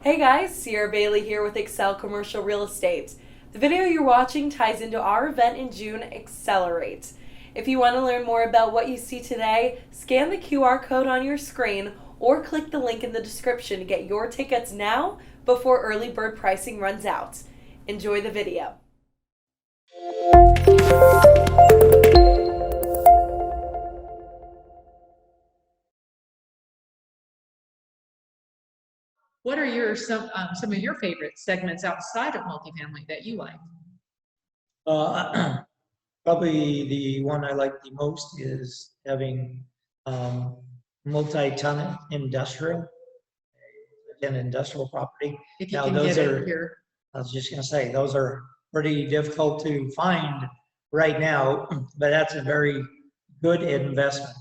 Hey guys, Sierra Bailey here with Accel Commercial Real Estate. The video you're watching ties into our event in June, Accelerate. If you want to learn more about what you see today, scan the QR code on your screen or click the link in the description to get your tickets now before early bird pricing runs out. Enjoy the video. What are your some of your favorite segments outside of multifamily that you like? Uh, Probably the one I like the most is having um, multi-tenant industrial, an industrial property. If you Now, can those get it are, here. I was just gonna say, those are pretty difficult to find right now, but that's a very good investment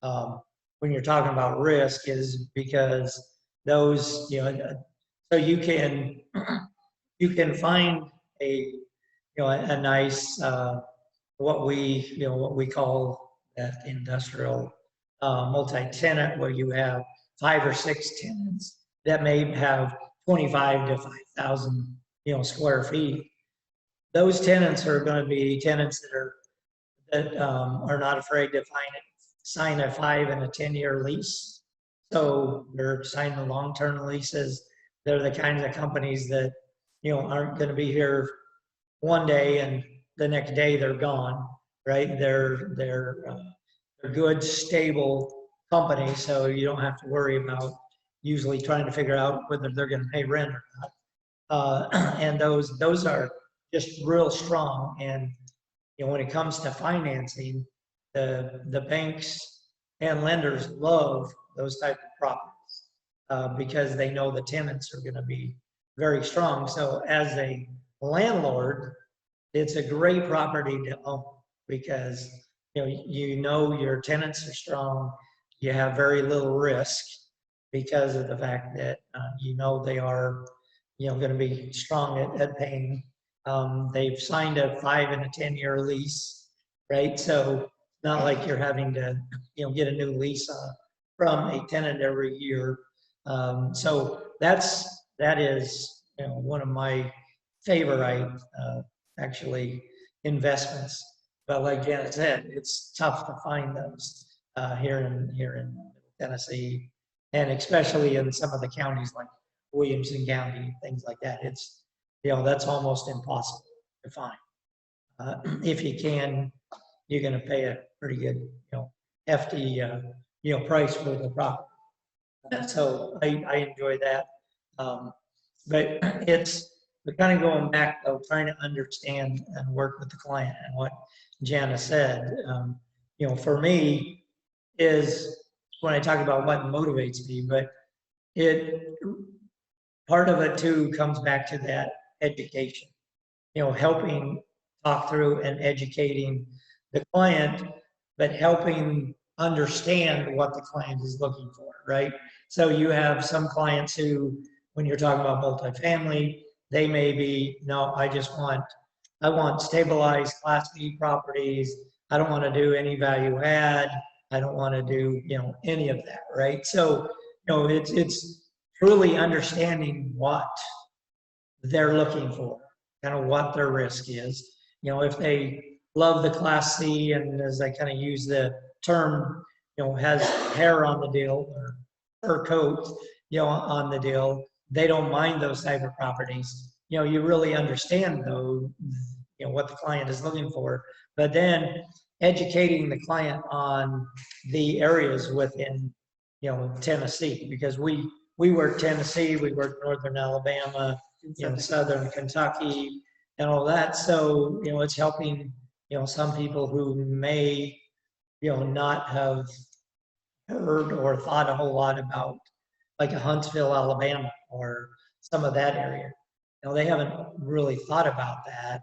um, when you're talking about risk is because those, so you can find a nice, what we call that industrial multi-tenant where you have 5 or 6 tenants that may have 25 to 5,000, square feet. Those tenants are going to be tenants that are not afraid to sign a 5 and a 10-year lease. So they're signing long-term leases. They're the kinds of companies that aren't going to be here one day and the next day they're gone, right? They're good, stable companies, so you don't have to worry about usually trying to figure out whether they're going to pay rent or not. And those are just real strong. And when it comes to financing, the banks and lenders love those type of properties because they know the tenants are going to be very strong. So as a landlord, it's a great property to own because you know your tenants are strong. You have very little risk because of the fact that they are going to be strong at paying. They've signed a 5 and a 10-year lease, right? So it's not like you're having to get a new lease from a tenant every year. So that is one of my favorite actually investments. But like Janet said, it's tough to find those here in Tennessee, and especially in some of the counties like Williamson County, things like that. It's that's almost impossible to find. If you can, you're going to pay a pretty good hefty price for the property. So I enjoy that. But we're kind of going back though, trying to understand and work with the client and what Jana said. For me is when I talk about what motivates me, but it part of it too comes back to that education. Helping talk through and educating the client, but helping understand what the client is looking for, right? So you have some clients who, when you're talking about multifamily, they may be, no, I want stabilized Class B properties. I don't want to do any value add. I don't want to do, any of that, right? So, it's truly understanding what they're looking for, kind of what their risk is. If they love the Class C, and as I kind of use the term, has hair on the deal or fur coat, on the deal, they don't mind those type of properties. You really understand though, what the client is looking for, but then educating the client on the areas within, Tennessee, because we work Tennessee, we work Northern Alabama, Southern Kentucky and all that. So, it's helping, some people who may, not have heard or thought a whole lot about like a Huntsville, Alabama, or some of that area. They haven't really thought about that.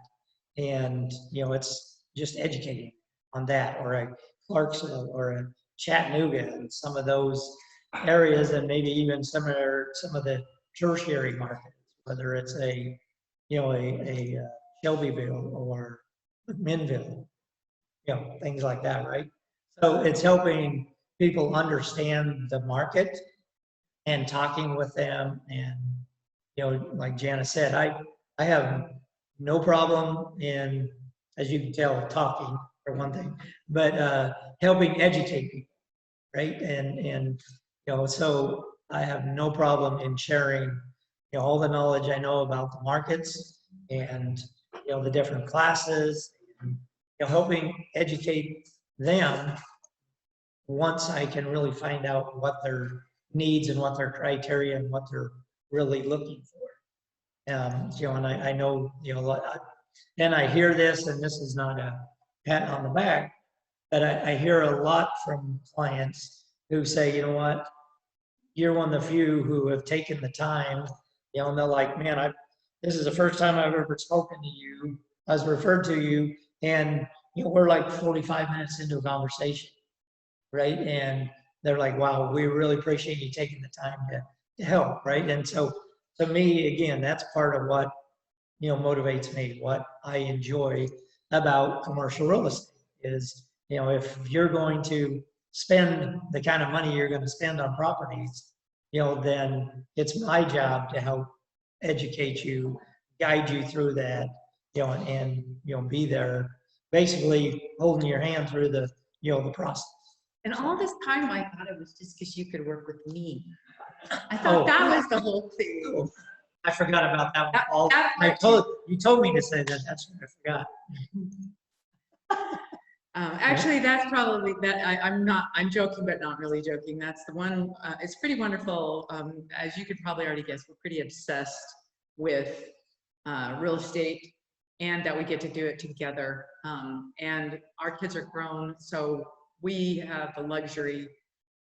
And, it's just educating on that, or a Clarksville or a Chattanooga and some of those areas, and maybe even some of the tertiary markets, whether it's a Shelbyville or Minville, things like that, right? So it's helping people understand the market and talking with them. And, you know, like Janice said, I have no problem in, as you can tell, talking for one thing, but helping educate people, right? And you know, so I have no problem in sharing, you know, all the knowledge I know about the markets and, you know, the different classes, and, you know, helping educate them once I can really find out what their needs and what their criteria and what they're really looking for. You know, and I know, you know, and I hear this, and this is not a pat on the back, but I hear a lot from clients who say, you know what, you're one of the few who have taken the time, you know, and they're like, man, this is the first time I've ever spoken to you. I was referred to you, and, you know, we're like 45 minutes into a conversation, right? And they're like, wow, we really appreciate you taking the time to help, right? And so to me, again, that's part of what, you know, motivates me, what I enjoy about commercial real estate is, you know, if you're going to spend the kind of money you're going to spend on properties, you know, then it's my job to help educate you, guide you through that, you know, and you know, be there, basically holding your hand through the, you know, the process. And all this time, I thought it was just because you could work with me. I thought that was the whole thing. Oh, I forgot about that one. That You told me to say that. That's what I forgot. Actually, that's probably that. I'm joking, but not really joking. That's the one. It's pretty wonderful. As you could probably already guess, we're pretty obsessed with real estate, and that we get to do it together. And our kids are grown, so we have the luxury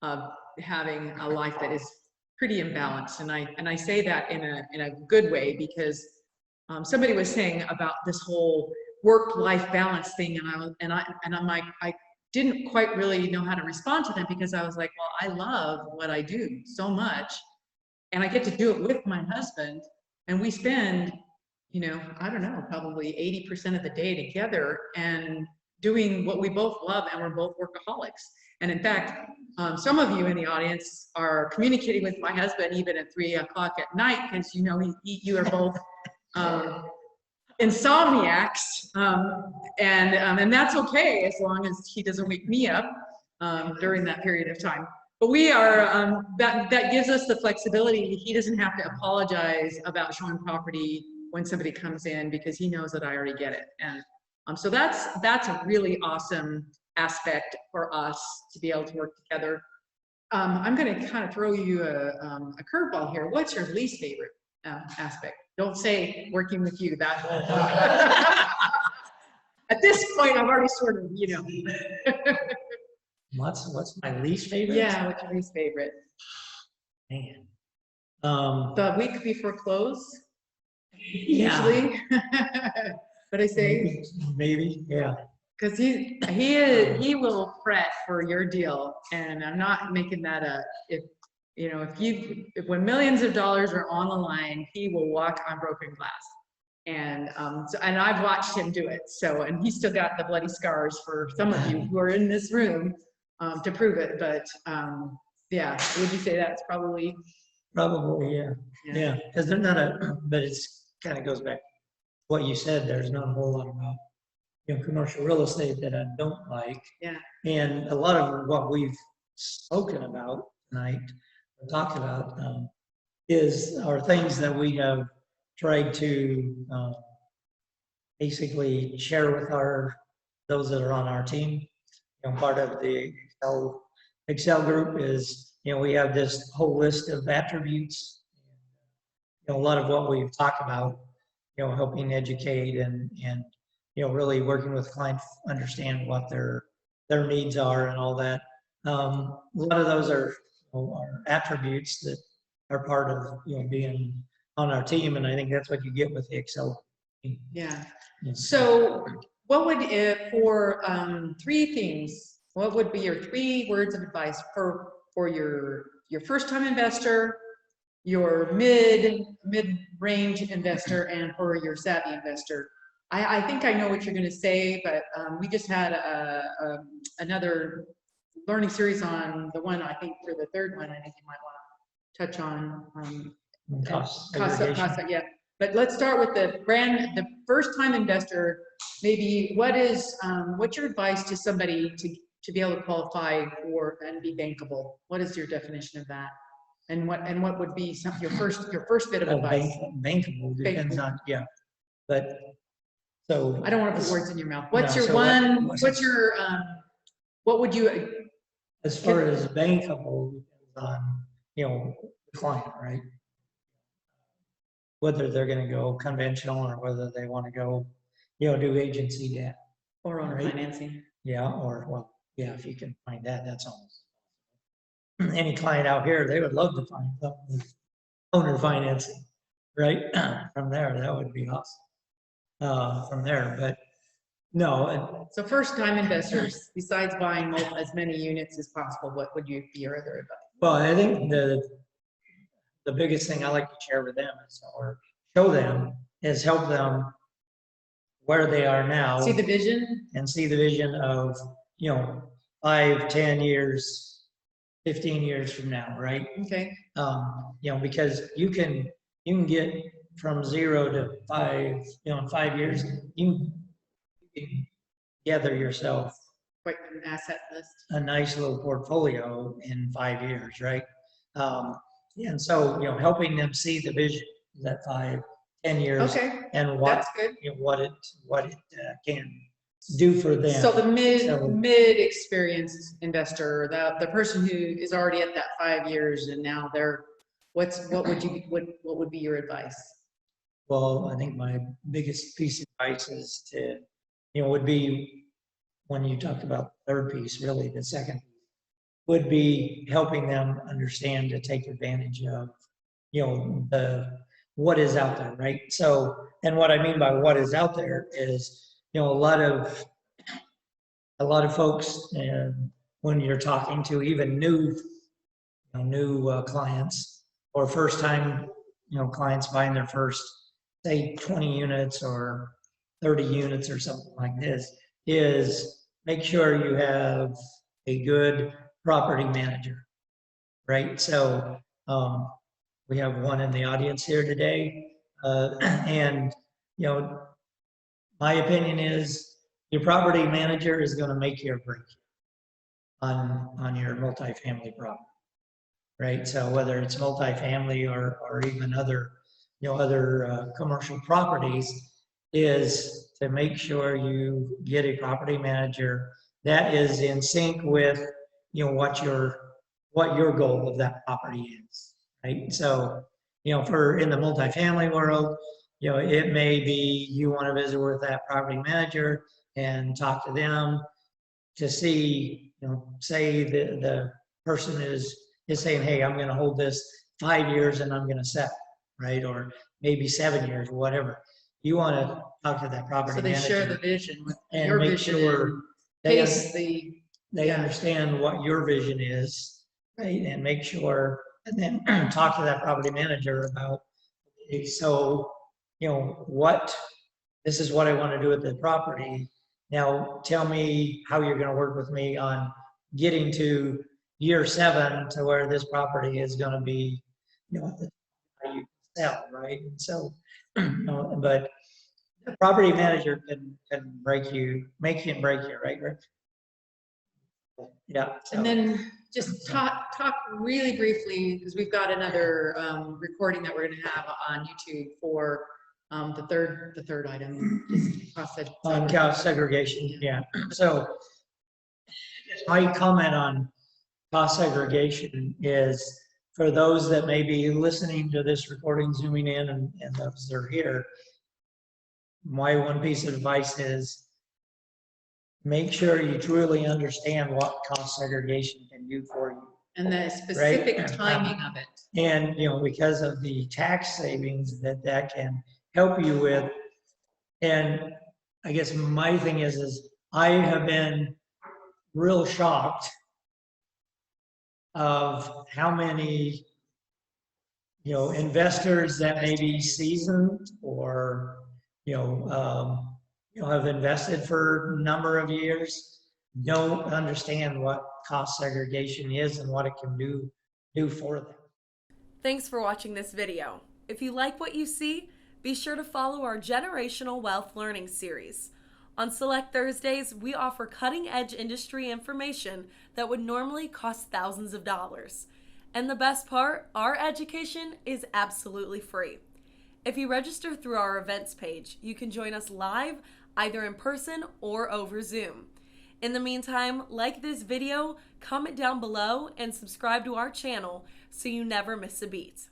of having a life that is pretty imbalanced. And I say that in a good way, because somebody was saying about this whole work-life balance thing, and I'm like, I didn't quite really know how to respond to them, because I was like, well, I love what I do so much, and I get to do it with my husband, and we spend, you know, I don't know, probably 80% of the day together and doing what we both love, and we're both workaholics. And in fact, some of you in the audience are communicating with my husband even at 3 o'clock at night, because you know you are both insomniacs, and that's okay as long as he doesn't wake me up during that period of time. But we are that gives us the flexibility. He doesn't have to apologize about showing property when somebody comes in, because he knows that I already get it. And so that's a really awesome aspect for us to be able to work together. I'm going to kind of throw you a curveball here. What's your least favorite aspect? Don't say working with you. That at this point, I've already sort of, you know. What's my least favorite? Yeah, what's your least favorite? Man. The week before close. Yeah. Usually. But I say maybe, yeah. Because he will fret for your deal, and I'm not making that up. If you know, if when millions of dollars are on the line, he will walk on broken glass. And and I've watched him do it. So, and he's still got the bloody scars for some of you who are in this room to prove it. But yeah, would you say that's probably? Probably, yeah. Yeah, because they're not but it's kind of goes back to what you said. There's not a whole lot about, you know, commercial real estate that I don't like. Yeah. And a lot of what we've spoken about tonight, or talked about, are things that we have tried to basically share with those that are on our team. You know, part of the Accel Group is, you know, we have this whole list of attributes. You know, a lot of what we've talked about, you know, helping educate and you know, really working with clients, understand what their needs are and all that. A lot of those are attributes that are part of, you know, being on our team, and I think that's what you get with the Accel team. Yeah. Yeah. So, what would for 3 things? What would be your 3 words of advice for your first-time investor, your mid-range investor, and for your savvy investor? I think I know what you're going to say, but we just had another learning series on the one, I think for the 3rd one, I think you might want touch on Cost cost, segregation. yeah. But let's start with the first-time investor. Maybe what's your advice to somebody to be able to qualify for and be bankable? What is your definition of that? And what would be your first bit of advice? Bankable depends on, yeah. But so I don't want to put words in your mouth. What's No, your so one? what's- What's your what would you? as far as bankable depends on, the client, right? Whether they're going to go conventional or whether they want to go, do agency debt. Or owner Right. financing. Yeah, or, well, yeah, if you can find that, that's almost. Any client out here, they would love to find something with owner financing, right? From there, that would be awesome. From there, but no, So first-time investors, besides buying as many units as possible, what would be your other advice? well, I think the biggest thing I like to share with them is, or show them, is help them where they are now. See the vision? And see the vision of, 5, 10 years, 15 years from now, right? Okay. Because you can get from 0 to 5, in 5 years, you can gather yourself Quite an asset list. a nice little portfolio in 5 years, right? And so, helping them see the vision that 5, 10 years, Okay, and what that's good. what it can do for them. So the So- mid experienced investor, the person who is already at that 5 years and now what would be your advice? Well, I think my biggest piece of advice is to, would be when you talked about the third piece, really the second would be helping them understand to take advantage of, what is out there, right? So, and what I mean by what is out there is, a lot of folks, and when you're talking to even new clients or first time, clients buying their first, say 20 units or 30 units or something like this, is make sure you have a good property manager, right? So we have one in the audience here today, and my opinion is your property manager is going to make you or break you on your multifamily property, right? So whether it's multifamily or even other commercial properties, is to make sure you get a property manager that is in sync with what your goal of that property is, right? So for in the multifamily world, it may be you want to visit with that property manager and talk to them to see, say the person is saying, hey, I'm going to hold this 5 years and I'm going to sell, right? Or maybe 7 years, whatever. You want to talk to that property So they manager share the vision with and your make vision. sure They they understand what your vision is, right? And make sure, and then talk to that property manager about, okay, so, this is what I want to do with the property. Now, tell me how you're going to work with me on getting to year 7 to where this property is going to be, how you sell, right? And so, but the property manager can make you and break you, right, Rick? Yeah. So. And then just talk really briefly, because we've got another recording that we're going to have on YouTube for the third item, just cost segregation. Yeah. So my comment on cost segregation is for those that may be listening to this recording, zooming in, and those that are here. My one piece of advice is make sure you truly understand what cost segregation can do for you. And the specific right? timing of it. And, because of the tax savings that can help you with. And I guess my thing is I have been real shocked of how many, investors that may be seasoned or, have invested for a number of years, don't understand what cost segregation is and what it can do for them. Thanks for watching this video. If you like what you see, be sure to follow our Generational Wealth Learning series. On select Thursdays, we offer cutting-edge industry information that would normally cost thousands of dollars. And the best part, our education is absolutely free. If you register through our events page, you can join us live, either in person or over Zoom. In the meantime, like this video, comment down below, and subscribe to our channel so you never miss a beat.